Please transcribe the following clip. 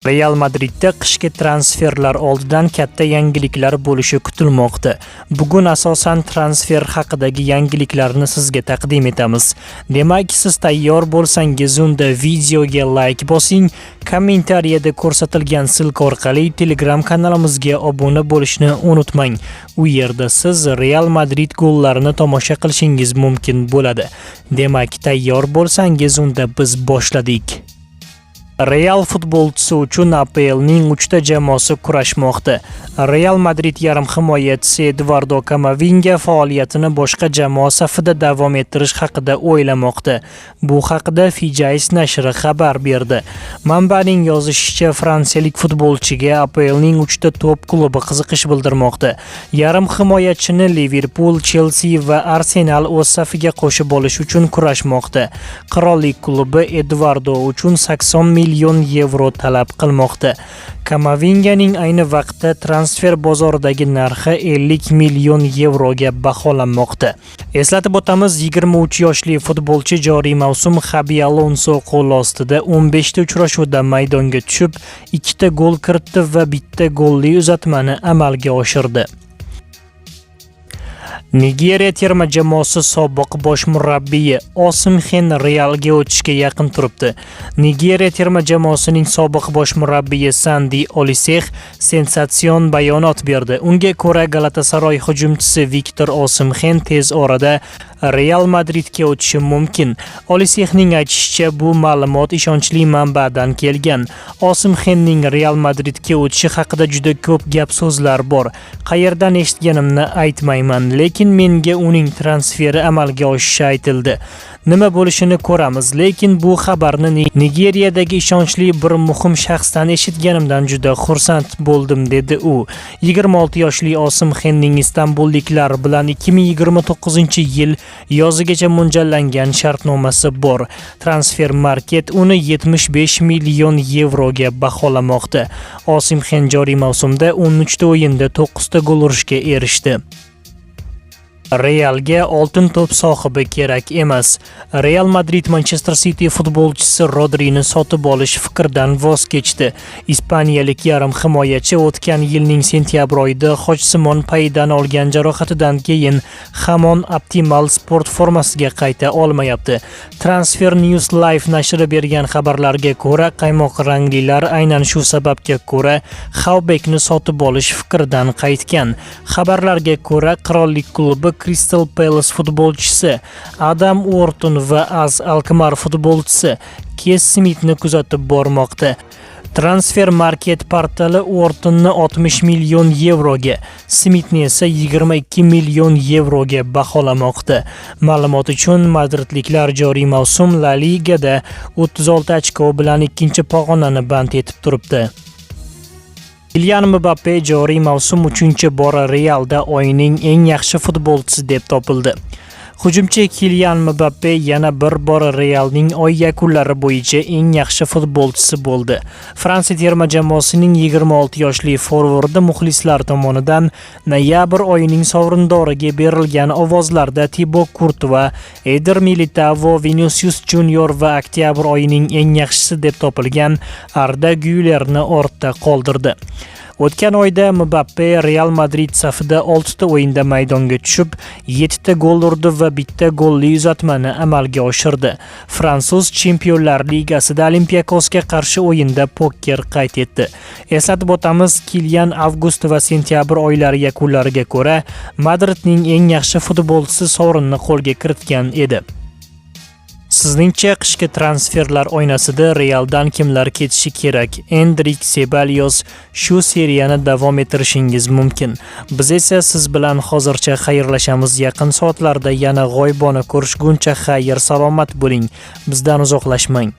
Real Madridda qishki transferlar oldidan katta yangiliklar bo'lishi kutilmoqda. Bugun asosan transfer haqidagi yangiliklarni sizga taqdim etamiz. Demak, siz tayyor bo'lsangiz, unda videoga like bosing, kommentariyada ko'rsatilgan silka orqali Telegram kanalimizga obuna bo'lishni unutmang. U yerda siz Real Madrid gollarini tomosha qilishingiz mumkin bo'ladi. Demak, tayyor bo'lsangiz, unda biz boshladik. Real futbolchisi uchun APLning 3 ta jamoasi kurashmoqda. Real Madrid yarim himoyachisi Eduardo Camavinga faoliyatini boshqa jamoa safida davom ettirish haqida o'ylamoqda. Bu haqida Fijais nashri xabar berdi. Manbaning yozishicha, fransiyalik futbolchiga APLning 3 ta top klubi qiziqish bildirmoqda. Yarim himoyachini Liverpool, Chelsea va Arsenal o'z safiga qo'shib olish uchun kurashmoqda. Qirollik klubi Eduardo uchun 80 million yevro talab qilmoqda. Camavinganing ayni vaqtda transfer bozoridagi narxi 50 million yevroga baholanmoqda. Eslatib o'tamiz, 23 yoshli futbolchi joriy mavsum Xabi Alonso qo'l ostida 15 ta uchrashuvda maydonga tushib, 2 ta gol kiritdi va 1 ta golli uzatmani amalga oshirdi. Nigeriya terma jamoasi sobiq bosh murabbiyi Osimhen Realga o'tishga yaqin turibdi. Nigeriya terma jamoasining sobiq bosh murabbiyi Sandi Oliseh sensatsion bayonot berdi. Unga ko'ra, Galatasaray hujumchisi Viktor Osimhen tez orada Real Madridga o'tishi mumkin. Olisehning aytishicha, bu ma'lumot ishonchli manbadan kelgan. Osimhenning Real Madridga o'tishi haqida juda ko'p gap so'zlar bor. Qayerdan eshitganimni aytmayman, lekin menga uning transferi amalga oshishi aytildi. Nima bo'lishini ko'ramiz, lekin bu xabarni Nigeriyadagi ishonchli bir muhim shaxsdan eshitganimdan juda xursand bo'ldim, dedi u. 26 yoshli Osimhenning istanbulliklar bilan 2029-yil yozigacha mo'ljallangan shartnomasi bor. Transfer market uni 75 million yevroga baholamoqda. Osimhen joriy mavsumda 13 ta o'yinda 9 ta gol urishga erishdi. Realga oltin to'p sohibi kerak emas. Real Madrid Manchester City futbolchisi Rodrini sotib olish fikridan voz kechdi. Ispaniyalik yarim himoyachi o'tgan yilning sentyabr oyida Hojsimon payidan olgan jarohatidan keyin hamon optimal sport formasiga qayta olmayapti. Transfer News Live nashri bergan xabarlarga ko'ra, qaymoq ranglilar aynan shu sababga ko'ra Halbekni sotib olish fikridan qaytgan. Xabarlarga ko'ra, qirollik klubi Crystal Palace futbolchisi Adam Uorton va Az Alkmaar futbolchisi Kes Smithni kuzatib bormoqda. Transfer market portali Uortonni 60 million yevroga, Smithni esa 22 million yevroga baholamoqda. Ma'lumot uchun, madridliklar joriy mavsum La Ligada 36 ochko bilan ikkinchi pog'onani band etib turibdi. Kylian Mbappe joriy mavsum 3-bora Realda o'yinning eng yaxshi futbolchisi deb topildi. Hujumchi Kylian Mbappe yana bir bora Realning oy yakunlari bo'yicha eng yaxshi futbolchisi bo'ldi. Fransiya terma jamoasining 26 yoshli forvardi muxlislar tomonidan noyabr oyining sovrindoriga berilgan ovozlarda Thibaut Courtois, Eder Militao, Vinicius Junior va oktyabr oyining eng yaxshisi deb topilgan Arda Gülerni ortda qoldirdi. O'tgan oyda Mbappe Real Madrid safida 6 ta o'yinda maydonga tushib, 7 ta gol urdi va 1 ta golli uzatmani amalga oshirdi. Fransuz Chempionlar Ligasida Olympiakosga qarshi o'yinda poker qayd etdi. Eslatib o'tamiz, Kylian avgust va sentyabr oylari yakunlariga ko'ra Madridning eng yaxshi futbolchisi sovrinni qo'lga kiritgan edi. Sizningcha qishki transferlar oynasida Realdan kimlar ketishi kerak? Endrik Ceballos shu seriyani davom ettirishingiz mumkin. Biz esa siz bilan hozircha xayrlashamiz. Yaqin soatlarda yana g'oyibona ko'rishguncha xayr, salomat bo'ling. Bizdan uzoqlashmang.